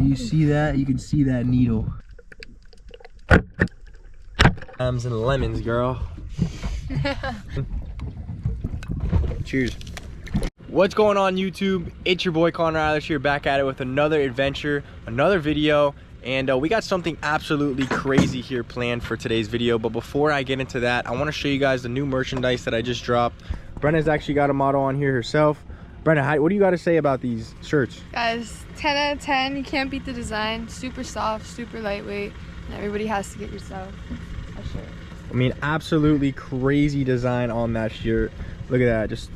you see that? You can see that needle. Limes and lemons, girl. Cheers. What's going on, YouTube? It's your boy Connor Eilish here, back at it with another adventure, another video, and we got something absolutely crazy here planned for today's video. But before I get into that, I want to show you guys the new merchandise that I just dropped. Brenna's actually got a model on here herself. Brenna, what do you got to say about these shirts? Guys, 10 out of 10. You can't beat the design. Super soft, super lightweight, and everybody has to get yourself a shirt. I mean, absolutely crazy design on that shirt. Look at that, just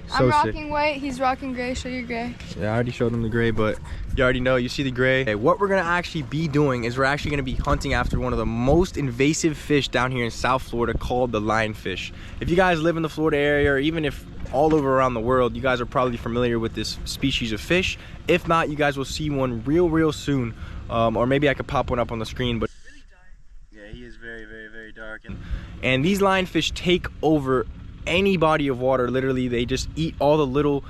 so I'm rocking sick. White, he's rocking gray. Show your gray. Yeah, I already showed him the gray, but you already know, you see the gray. Okay, what we're gonna actually be doing is we're actually gonna be hunting after one of the most invasive fish down here in South Florida called the lionfish. If you guys live in the Florida area, or even if all over around the world, you guys are probably familiar with this species of fish. If not, you guys will see one real soon, or maybe I could pop one up on the screen. But yeah, he is very dark, and these lionfish take over any body of water. Literally, they just eat all the little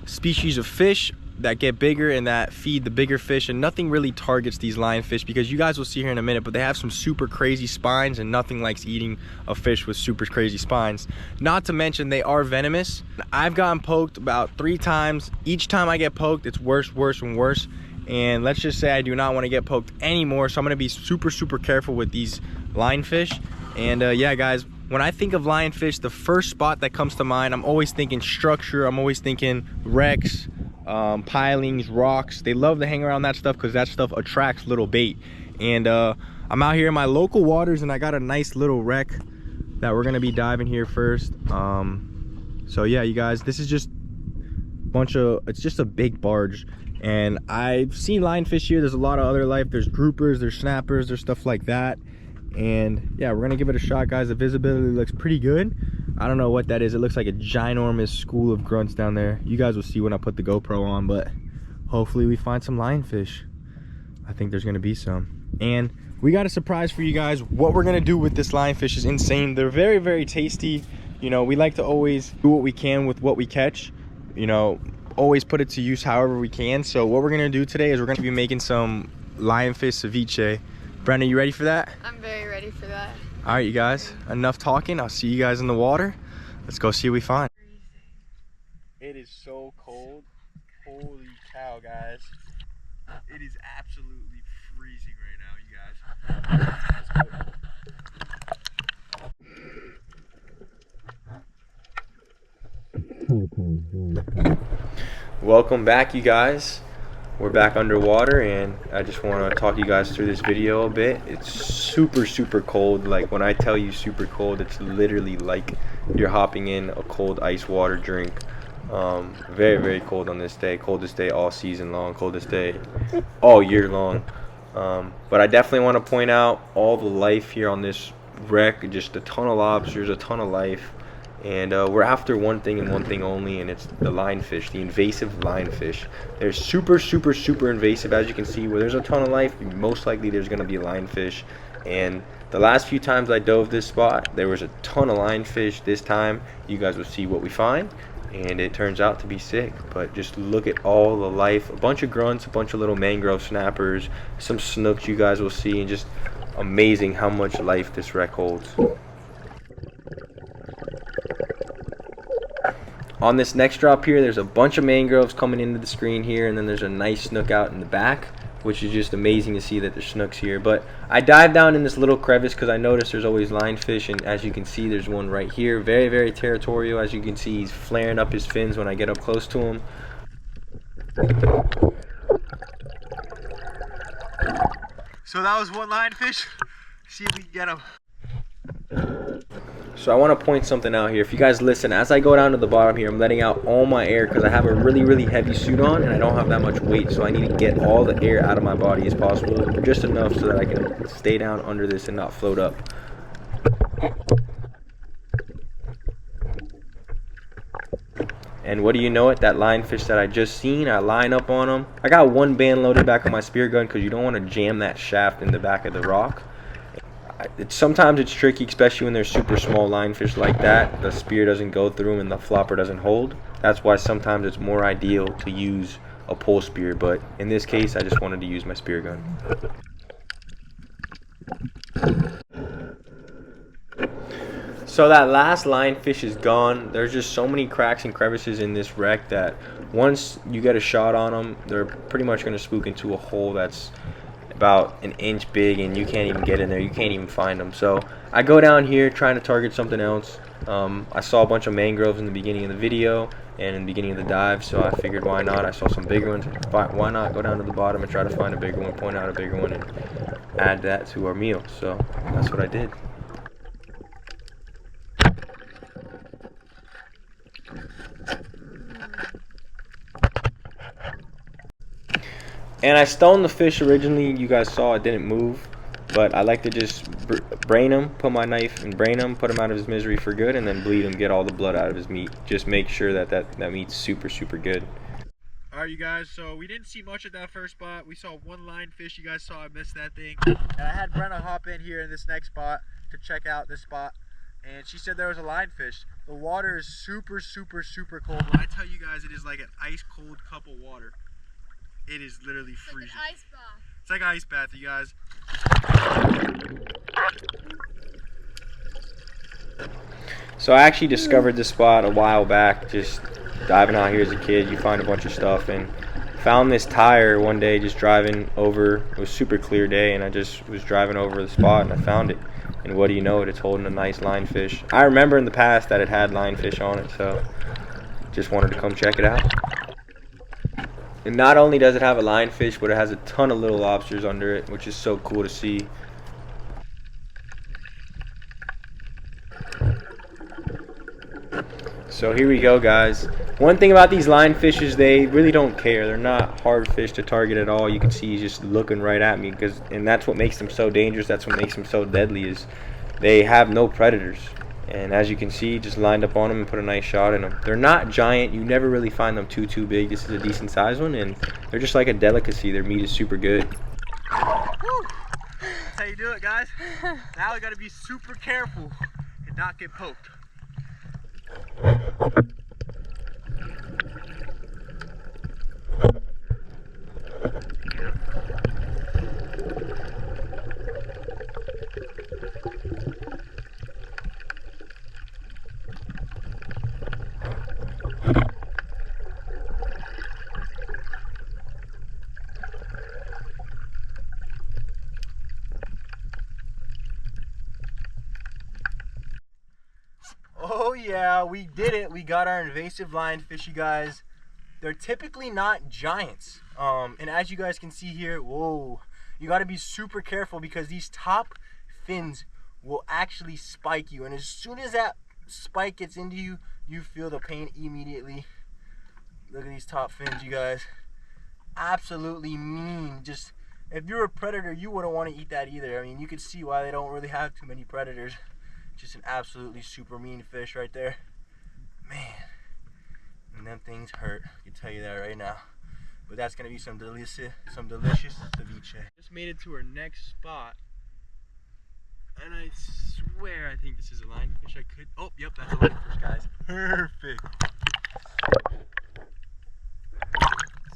species of fish that get bigger and that feed the bigger fish, and nothing really targets these lionfish, because you guys will see here in a minute, but they have some super crazy spines, and nothing likes eating a fish with super crazy spines. Not to mention, they are venomous. I've gotten poked about 3 times. Each time I get poked, it's worse and worse, and let's just say I do not want to get poked anymore, so I'm going to be super careful with these lionfish. And yeah, guys, when I think of lionfish, the first spot that comes to mind, I'm always thinking structure. I'm always thinking wrecks, pilings, rocks. They love to hang around that stuff because that stuff attracts little bait. And I'm out here in my local waters, and I got a nice little wreck that we're gonna be diving here first. So yeah, you guys, this is just it's just a big barge, and I've seen lionfish here. There's a lot of other life. There's groupers, there's snappers, there's stuff like that. And yeah, we're gonna give it a shot, guys. The visibility looks pretty good. I don't know what that is. It looks like a ginormous school of grunts down there. You guys will see when I put the GoPro on, but hopefully we find some lionfish. I think there's gonna be some. And we got a surprise for you guys. What we're gonna do with this lionfish is insane. They're very tasty. You know, we like to always do what we can with what we catch. You know, always put it to use however we can. So what we're gonna do today is we're gonna be making some lionfish ceviche. Brenda, you ready for that? I'm very ready for that. All right, you guys, enough talking. I'll see you guys in the water. Let's go see what we find. It is so cold. Holy cow, guys. It is absolutely freezing right now, you guys. Welcome back, you guys. We're back underwater, and I just want to talk you guys through this video a bit. It's super cold. Like, when I tell you super cold, it's literally like you're hopping in a cold ice water drink. Very cold on this day. Coldest day all season long. Coldest day all year long. But I definitely want to point out all the life here on this wreck. Just a ton of lobsters, a ton of life. And we're after one thing and one thing only, and it's the lionfish, the invasive lionfish. They're super invasive. As you can see, where there's a ton of life, most likely there's going to be lionfish. And the last few times I dove this spot, there was a ton of lionfish. This time, you guys will see what we find, and it turns out to be sick. But just look at all the life. A bunch of grunts, a bunch of little mangrove snappers, some snooks you guys will see, and just amazing how much life this wreck holds. On this next drop here, there's a bunch of mangroves coming into the screen here, and then there's a nice snook out in the back, which is just amazing to see that there's snooks here. But I dived down in this little crevice because I noticed there's always lionfish, and as you can see, there's one right here. Very territorial. As you can see, he's flaring up his fins when I get up close to him. So that was one lionfish. See if we can get him. So I want to point something out here. If you guys listen, as I go down to the bottom here, I'm letting out all my air because I have a really heavy suit on, and I don't have that much weight, so I need to get all the air out of my body as possible, just enough so that I can stay down under this and not float up. And what do you know it, that lionfish that I just seen, I line up on him. I got one band loaded back on my spear gun because you don't want to jam that shaft in the back of the rock. Sometimes it's tricky, especially when there's super small lionfish like that. The spear doesn't go through them and the flopper doesn't hold. That's why sometimes it's more ideal to use a pole spear, but in this case I just wanted to use my spear gun. So that last lionfish is gone. There's just so many cracks and crevices in this wreck that once you get a shot on them, they're pretty much going to spook into a hole that's about an inch big, and you can't even get in there. You can't even find them. So I go down here trying to target something else. I saw a bunch of mangroves in the beginning of the video and in the beginning of the dive, so I figured why not. I saw some bigger ones. Why not go down to the bottom and try to find a bigger one, point out a bigger one, and add that to our meal. So that's what I did. And I stoned the fish originally. You guys saw it didn't move, but I like to just brain him, put my knife and brain him, put him out of his misery for good, and then bleed him, get all the blood out of his meat. Just make sure that meat's super good. Alright, you guys, so we didn't see much at that first spot. We saw one lionfish. You guys saw I missed that thing. And I had Brenna hop in here in this next spot to check out this spot, and she said there was a lionfish. The water is super cold. When I tell you guys, it is like an ice cold cup of water. It is literally freezing. It's like an ice bath. It's like an ice bath, you guys. So I actually discovered this spot a while back, just diving out here as a kid. You find a bunch of stuff, and found this tire one day just driving over. It was a super clear day, and I just was driving over the spot and I found it. And what do you know, it's holding a nice lionfish. I remember in the past that it had lionfish on it, so just wanted to come check it out. And not only does it have a lionfish, but it has a ton of little lobsters under it, which is so cool to see. So here we go, guys. One thing about these lionfish is they really don't care. They're not hard fish to target at all. You can see he's just looking right at me, and that's what makes them so dangerous. That's what makes them so deadly, is they have no predators. And as you can see, just lined up on them and put a nice shot in them. They're not giant. You never really find them too big. This is a decent sized one, and they're just like a delicacy. Their meat is super good. Woo! That's how you do it, guys. Now we gotta be super careful and not get poked. Oh yeah, we did it. We got our invasive lionfish, you guys. They're typically not giants. And as you guys can see here, whoa, you got to be super careful because these top fins will actually spike you. And as soon as that spike gets into you, you feel the pain immediately. Look at these top fins, you guys. Absolutely mean. Just, if you're a predator, you wouldn't want to eat that either. I mean, you can see why they don't really have too many predators. Just an absolutely super mean fish right there. Man. And them things hurt. I can tell you that right now. But that's gonna be some delicious ceviche. Just made it to our next spot. And I swear I think this is a lionfish. I could. Oh, yep, that's a lionfish, guys. Perfect.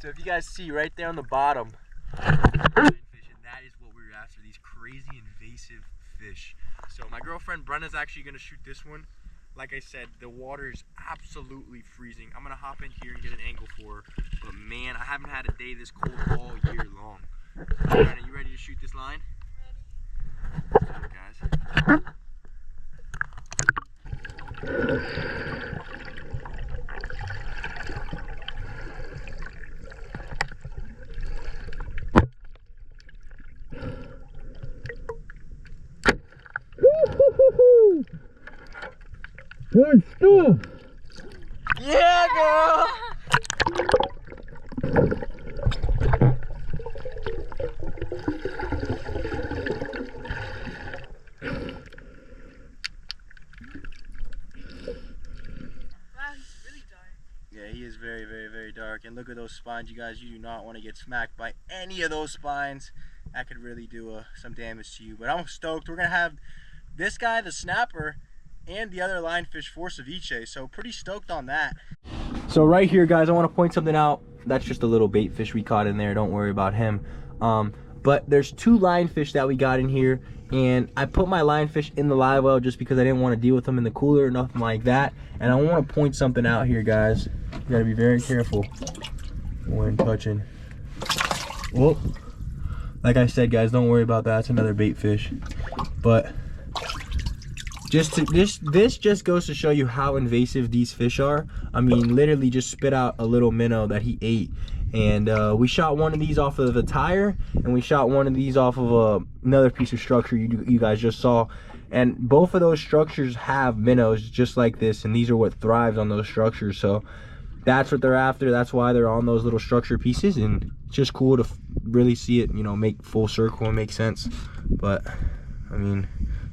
So if you guys see right there on the bottom, lionfish, and that is what we were after, these crazy invasive fish. So my girlfriend Brenna's actually gonna shoot this one. Like I said, the water is absolutely freezing. I'm gonna hop in here and get an angle for her. But man, I haven't had a day this cold all year long. Brenna, you ready to shoot this line? Ready. Let's do it, guys. Good stuff! Yeah, girl! Wow, he's really dark. Yeah, he is very dark. And look at those spines, you guys. You do not want to get smacked by any of those spines. That could really do some damage to you. But I'm stoked. We're going to have this guy, the snapper, and the other lionfish for ceviche, so pretty stoked on that. So right here, guys, I want to point something out. that's just a little bait fish we caught in there. Don't worry about him. But there's 2 lionfish that we got in here, and I put my lionfish in the live well just because I didn't want to deal with them in the cooler or nothing like that. And I want to point something out here, guys. You gotta be very careful when touching. Well, like I said, guys, don't worry about that. It's another bait fish. But this just goes to show you how invasive these fish are. I mean, literally just spit out a little minnow that he ate. And we shot one of these off of the tire, and we shot one of these off of another piece of structure you guys just saw. And both of those structures have minnows just like this, and these are what thrives on those structures. So that's what they're after. That's why they're on those little structure pieces, and it's just cool to really see it, you know, make full circle and make sense. But I mean,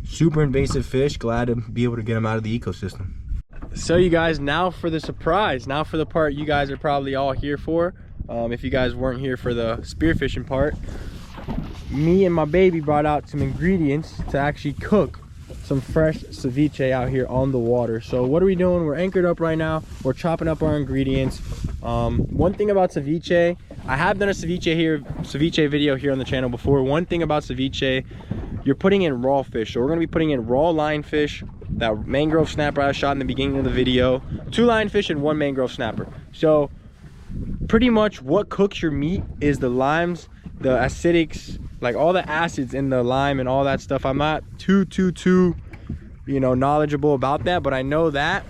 super invasive fish. Glad to be able to get them out of the ecosystem. So you guys, now for the surprise, now for the part you guys are probably all here for. If you guys weren't here for the spearfishing part, me and my baby brought out some ingredients to actually cook some fresh ceviche out here on the water. So what are we doing? We're anchored up right now. We're chopping up our ingredients. One thing about ceviche, I have done a ceviche video here on the channel before. One thing about ceviche, you're putting in raw fish. So we're gonna be putting in raw lionfish, that mangrove snapper I shot in the beginning of the video, 2 lionfish and 1 mangrove snapper. So pretty much what cooks your meat is the limes, the acidics, like all the acids in the lime and all that stuff. I'm not too you know, knowledgeable about that, but I know that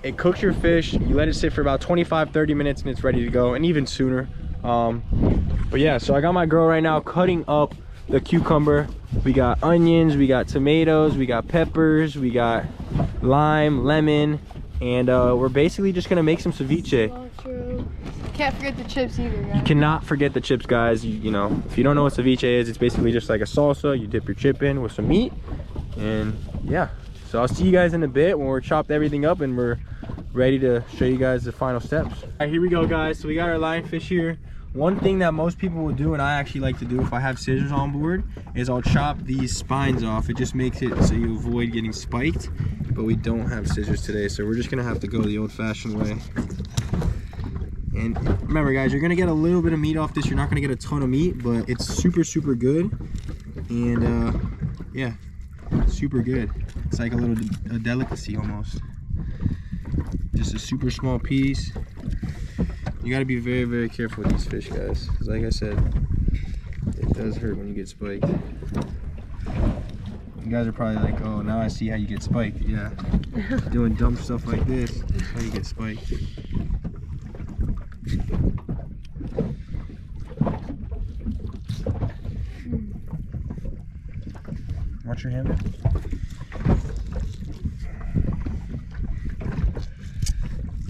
it cooks your fish. You let it sit for about 25-30 minutes and it's ready to go, and even sooner. But yeah, so I got my girl right now cutting up the cucumber. We got onions, we got tomatoes, we got peppers, we got lime, lemon, and we're basically just gonna make some ceviche. Can't forget the chips either, guys. You cannot forget the chips, guys. You know, if you don't know what ceviche is, it's basically just like a salsa. You dip your chip in with some meat, and yeah. So I'll see you guys in a bit when we're chopped everything up and we're ready to show you guys the final steps. All right, here we go, guys. So we got our lionfish here. One thing that most people will do, and I actually like to do if I have scissors on board, is I'll chop these spines off. It just makes it so you avoid getting spiked, but we don't have scissors today, so we're just gonna have to go the old-fashioned way. And remember, guys, you're gonna get a little bit of meat off this. You're not gonna get a ton of meat, but it's super good. And yeah, super good. It's like a delicacy almost. Just a super small piece. You gotta be very careful with these fish, guys, because like I said, it does hurt when you get spiked. You guys are probably like, oh, now I see how you get spiked. Yeah, doing dumb stuff like this, that's how you get spiked. Watch your hand.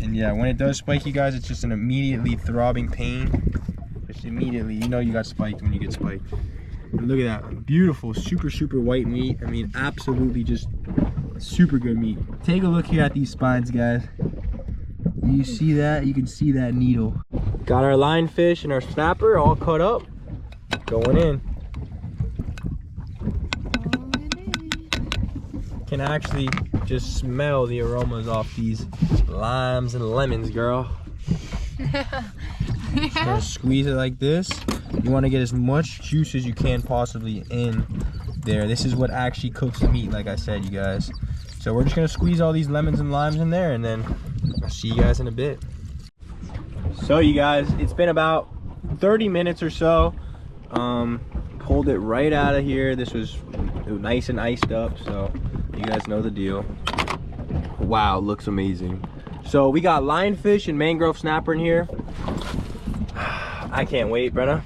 And yeah, when it does spike you guys, it's just an immediately throbbing pain. Just immediately, you know you got spiked when you get spiked. And look at that, beautiful, super white meat. I mean, absolutely just super good meat. Take a look here at these spines, guys. You see that? You can see that needle. Got our lionfish and our snapper all cut up. Going in. Can actually just smell the aromas off these limes and lemons, girl. Just gonna squeeze it like this. You want to get as much juice as you can possibly in there. This is what actually cooks the meat, like I said, you guys. So we're just gonna squeeze all these lemons and limes in there, and then I'll see you guys in a bit. So you guys, it's been about 30 minutes or so. Pulled it right out of here. This was nice and iced up, so you guys know the deal. Wow, looks amazing. So we got lionfish and mangrove snapper in here. I can't wait, Brenna.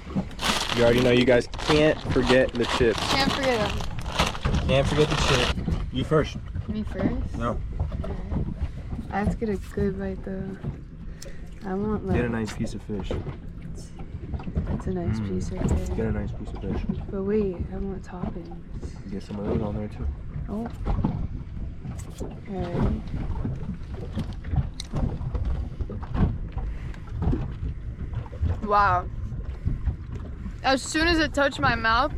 You already know you guys can't forget the chips. Can't forget them. Can't forget the chip. You first. Me first? No. I have to get a good bite though. I want like... Get a nice piece of fish. It's a nice piece right there. Get a nice piece of fish. But wait, I want toppings. Get some of those on there too. Oh. Alright. Wow. As soon as it touched my mouth,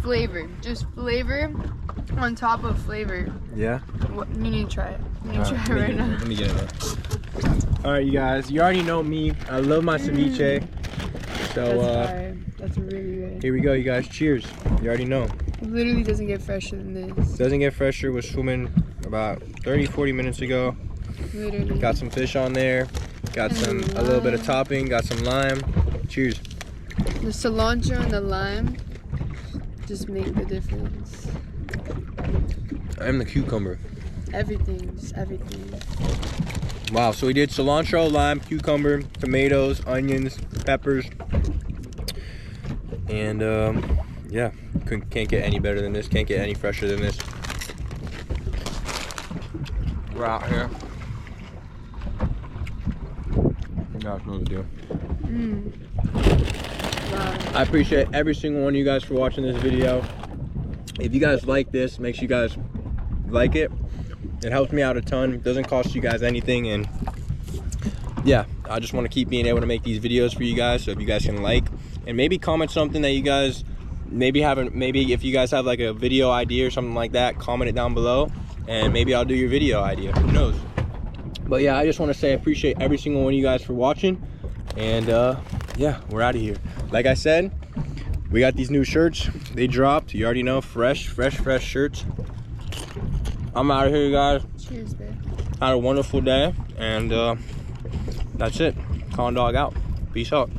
flavor. Just flavor on top of flavor. Yeah? What, you need to try it. You need to try it right now. Let me get it. All right, you guys, you already know me. I love my ceviche. So that's really good. here we go, you guys. Cheers. You already know. It literally doesn't get fresher than this. Doesn't get fresher. Was swimming about 30-40 minutes ago. Literally. Got some fish on there. Got a little bit of topping. Got some lime. Cheers. The cilantro and the lime just make the difference. And the cucumber. Everything, just everything. Wow, so we did cilantro, lime, cucumber, tomatoes, onions, peppers, and yeah, can't get any better than this. Can't get any fresher than this. We're out here. You guys know the deal. Wow. I appreciate every single one of you guys for watching this video. If you guys like this, make sure you guys like it. It helps me out a ton. It doesn't cost you guys anything, and yeah, I just want to keep being able to make these videos for you guys. So if you guys can like and maybe comment something that you guys maybe if you guys have like a video idea or something like that, comment it down below, and maybe I'll do your video idea. Who knows? But yeah, I just want to say I appreciate every single one of you guys for watching, and yeah, we're out of here. Like I said, we got these new shirts. They dropped. You already know, fresh shirts. I'm out of here, guys. Cheers, babe. Had a wonderful day, and that's it. Con Dog out. Peace out.